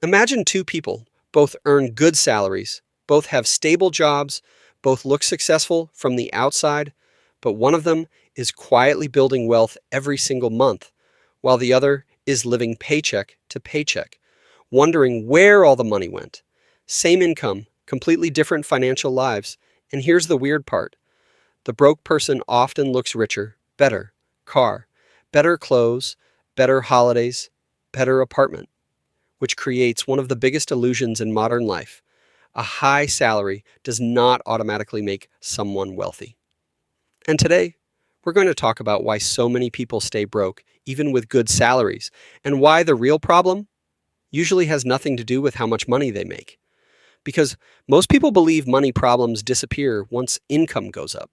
Imagine two people, both earn good salaries, both have stable jobs, both look successful from the outside, but one of them is quietly building wealth every single month, while the other is living paycheck to paycheck, wondering where all the money went. Same income, completely different financial lives. And here's the weird part: the broke person often looks richer, better car, better clothes, better holidays, better apartment, which creates one of the biggest illusions in modern life. A high salary does not automatically make someone wealthy. And today, we're going to talk about why so many people stay broke, even with good salaries, and why the real problem usually has nothing to do with how much money they make. Because most people believe money problems disappear once income goes up.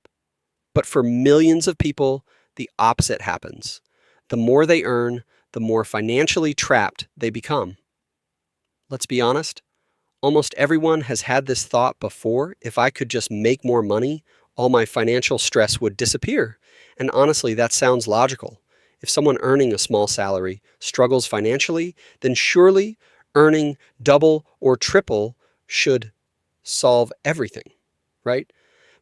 But for millions of people, the opposite happens. The more they earn, the more financially trapped they become. Let's be honest, almost everyone has had this thought before: if I could just make more money, all my financial stress would disappear. And honestly, that sounds logical. If someone earning a small salary struggles financially, then surely earning double or triple should solve everything, right?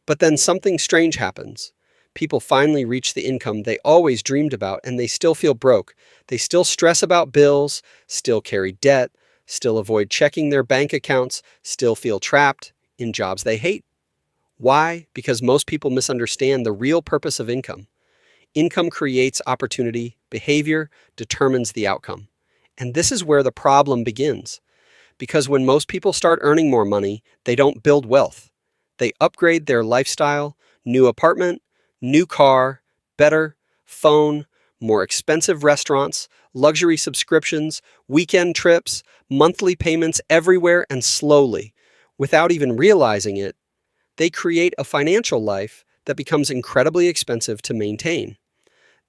But then something strange happens. People finally reach the income they always dreamed about, and they still feel broke. They still stress about bills, still carry debt, still avoid checking their bank accounts, still feel trapped in jobs they hate. Why? Because most people misunderstand the real purpose of income. Income creates opportunity, behavior determines the outcome. And this is where the problem begins. Because when most people start earning more money, they don't build wealth. They upgrade their lifestyle: new apartment, new car, better phone, more expensive restaurants, luxury subscriptions, weekend trips, monthly payments everywhere, and slowly, without even realizing it, they create a financial life that becomes incredibly expensive to maintain.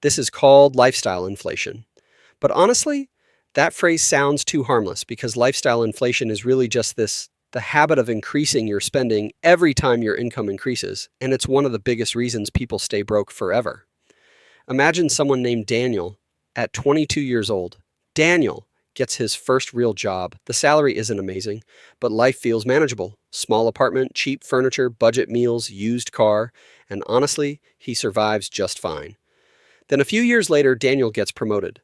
This is called lifestyle inflation. But honestly, that phrase sounds too harmless, because lifestyle inflation is really just the habit of increasing your spending every time your income increases, and it's one of the biggest reasons people stay broke forever. Imagine someone named Daniel at 22 years old. Daniel gets his first real job. The salary isn't amazing, but life feels manageable. Small apartment, cheap furniture, budget meals, used car, and honestly, he survives just fine. Then a few years later, Daniel gets promoted.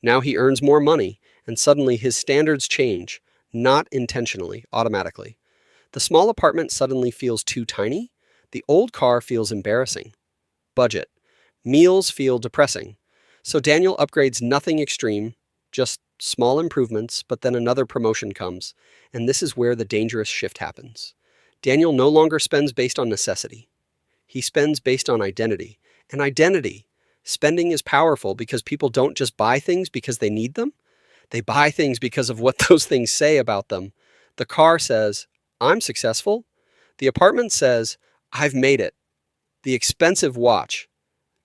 Now he earns more money, and suddenly his standards change, not intentionally, automatically. The small apartment suddenly feels too tiny. The old car feels embarrassing. Budget. Meals feel depressing. So Daniel upgrades nothing extreme, just small improvements, but then another promotion comes, and this is where the dangerous shift happens. Daniel no longer spends based on necessity. He spends based on identity. And identity. Spending is powerful because people don't just buy things because they need them. They buy things because of what those things say about them. The car says, I'm successful. The apartment says, I've made it. The expensive watch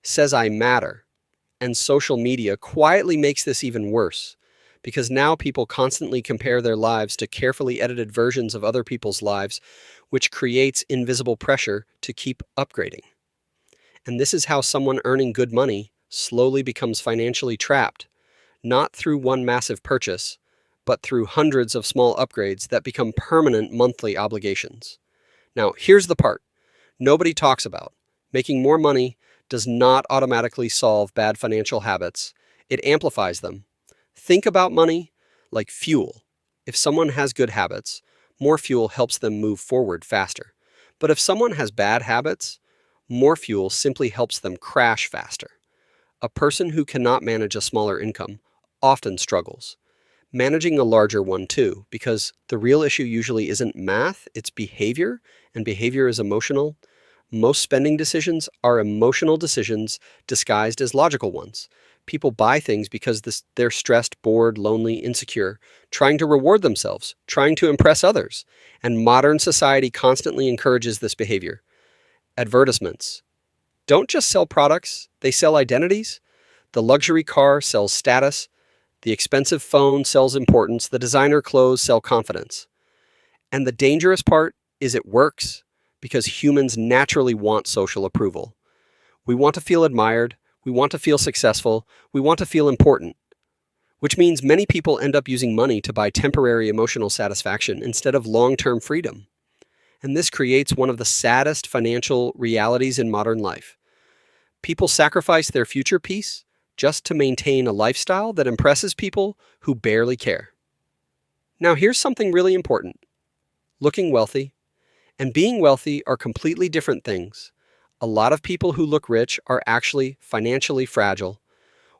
says I matter. And social media quietly makes this even worse, because now people constantly compare their lives to carefully edited versions of other people's lives, which creates invisible pressure to keep upgrading. And this is how someone earning good money slowly becomes financially trapped, not through one massive purchase, but through hundreds of small upgrades that become permanent monthly obligations. Now, here's the part nobody talks about. Making more money does not automatically solve bad financial habits. It amplifies them. Think about money like fuel. If someone has good habits, more fuel helps them move forward faster. But if someone has bad habits, more fuel simply helps them crash faster. A person who cannot manage a smaller income often struggles. Managing a larger one too, because the real issue usually isn't math, it's behavior, and behavior is emotional. Most spending decisions are emotional decisions disguised as logical ones. People buy things because they're stressed, bored, lonely, insecure, trying to reward themselves, trying to impress others. And modern society constantly encourages this behavior. Advertisements don't just sell products, they sell identities. The luxury car sells status. The expensive phone sells importance. The designer clothes sell confidence. And the dangerous part is it works, because humans naturally want social approval. We want to feel admired. We want to feel successful. We want to feel important. which means many people end up using money to buy temporary emotional satisfaction instead of long-term freedom. And this creates one of the saddest financial realities in modern life. People sacrifice their future peace just to maintain a lifestyle that impresses people who barely care. Now, here's something really important. Looking wealthy and being wealthy are completely different things. A lot of people who look rich are actually financially fragile.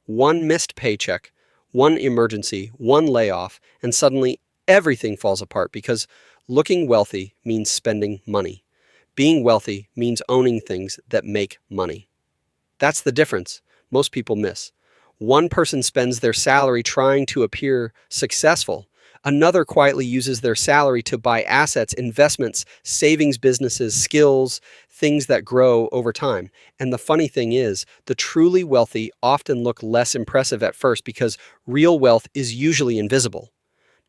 One missed paycheck, one emergency, one layoff, and suddenly everything falls apart because looking wealthy means spending money. Being wealthy means owning things that make money. That's the difference most people miss. One person spends their salary trying to appear successful. Another quietly uses their salary to buy assets, investments, savings businesses, skills, things that grow over time. And the funny thing is, the truly wealthy often look less impressive at first because real wealth is usually invisible.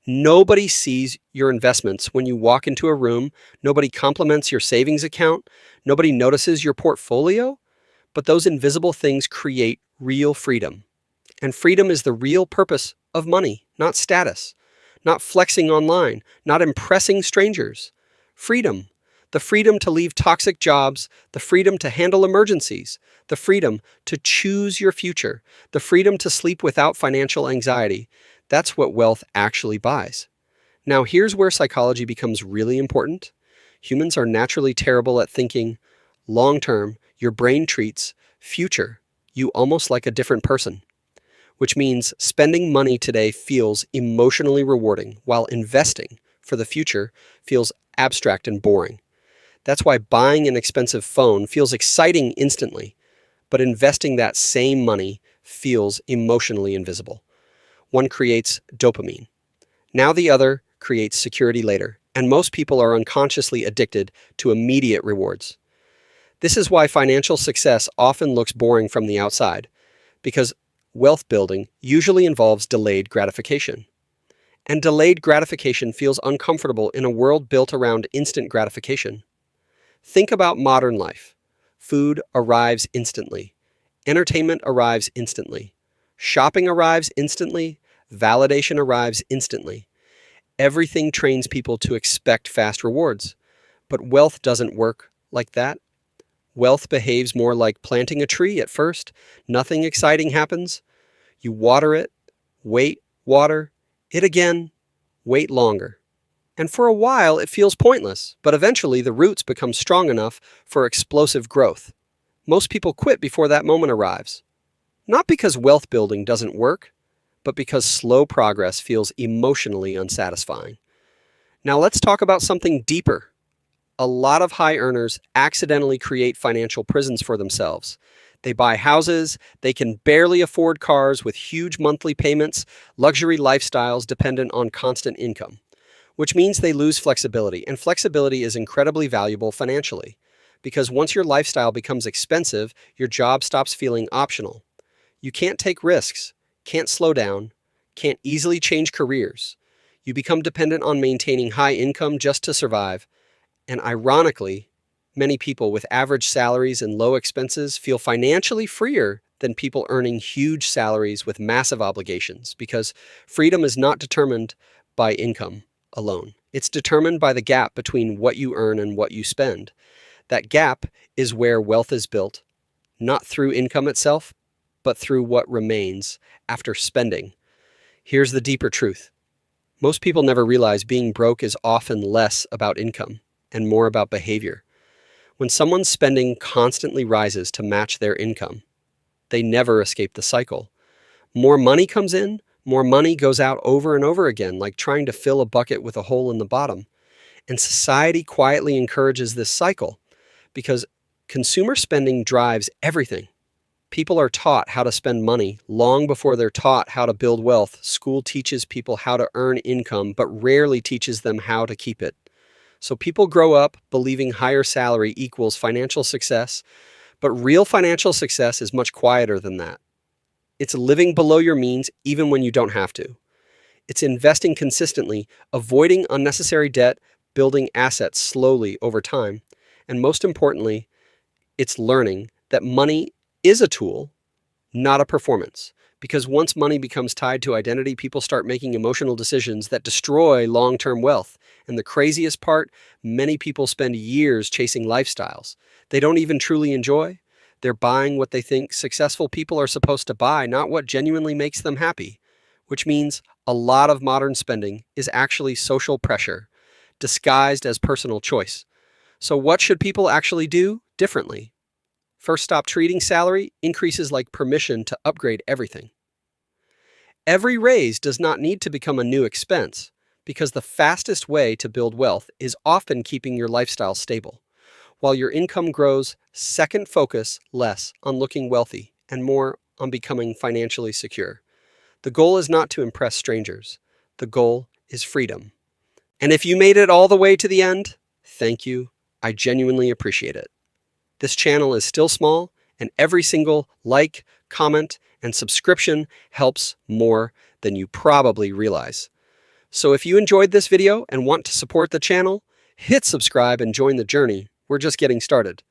Nobody sees your investments when you walk into a room. Nobody compliments your savings account. Nobody notices your portfolio. But those invisible things create real freedom. And freedom is the real purpose of money, not status, not flexing online, not impressing strangers. Freedom. The freedom to leave toxic jobs, the freedom to handle emergencies, the freedom to choose your future, the freedom to sleep without financial anxiety. That's what wealth actually buys. Now, here's where psychology becomes really important. Humans are naturally terrible at thinking long term. Your brain treats future you almost like a different person, which means spending money today feels emotionally rewarding, while investing for the future feels abstract and boring. That's why buying an expensive phone feels exciting instantly, but investing that same money feels emotionally invisible. One creates dopamine. Now the other creates security later, and most people are unconsciously addicted to immediate rewards. This is why financial success often looks boring from the outside, because wealth building usually involves delayed gratification. And delayed gratification feels uncomfortable in a world built around instant gratification. Think about modern life. Food arrives instantly. Entertainment arrives instantly. Shopping arrives instantly. Validation arrives instantly. Everything trains people to expect fast rewards. But wealth doesn't work like that. Wealth behaves more like planting a tree at first. Nothing exciting happens. You water it, wait, water it again, wait longer. And for a while, it feels pointless, but eventually the roots become strong enough for explosive growth. Most people quit before that moment arrives. Not because wealth building doesn't work, but because slow progress feels emotionally unsatisfying. Now let's talk about something deeper. A lot of high earners accidentally create financial prisons for themselves. They buy houses, they can barely afford cars with huge monthly payments, luxury lifestyles dependent on constant income, which means they lose flexibility. And flexibility is incredibly valuable financially, because once your lifestyle becomes expensive, your job stops feeling optional. You can't take risks, can't slow down, can't easily change careers. You become dependent on maintaining high income just to survive. And ironically, many people with average salaries and low expenses feel financially freer than people earning huge salaries with massive obligations, because freedom is not determined by income alone. It's determined by the gap between what you earn and what you spend. That gap is where wealth is built, not through income itself, but through what remains after spending. Here's the deeper truth. Most people never realize being broke is often less about income and more about behavior. When someone's spending constantly rises to match their income, they never escape the cycle. More money comes in, more money goes out over and over again, like trying to fill a bucket with a hole in the bottom. And society quietly encourages this cycle because consumer spending drives everything. People are taught how to spend money long before they're taught how to build wealth. School teaches people how to earn income, but rarely teaches them how to keep it. So people grow up believing higher salary equals financial success, but real financial success is much quieter than that. It's living below your means even when you don't have to. It's investing consistently, avoiding unnecessary debt, building assets slowly over time, and most importantly, it's learning that money is a tool, not a performance, Because once money becomes tied to identity, people start making emotional decisions that destroy long-term wealth. And the craziest part, many people spend years chasing lifestyles they don't even truly enjoy. They're buying what they think successful people are supposed to buy, not what genuinely makes them happy. Which means a lot of modern spending is actually social pressure, disguised as personal choice. So what should people actually do differently? First, stop treating salary increases like permission to upgrade everything. Every raise does not need to become a new expense, because the fastest way to build wealth is often keeping your lifestyle stable. While your income grows, second, focus less on looking wealthy and more on becoming financially secure. The goal is not to impress strangers. The goal is freedom. And if you made it all the way to the end, thank you. I genuinely appreciate it. This channel is still small, and every single like, comment, and subscription helps more than you probably realize. So if you enjoyed this video and want to support the channel, hit subscribe and join the journey. We're just getting started.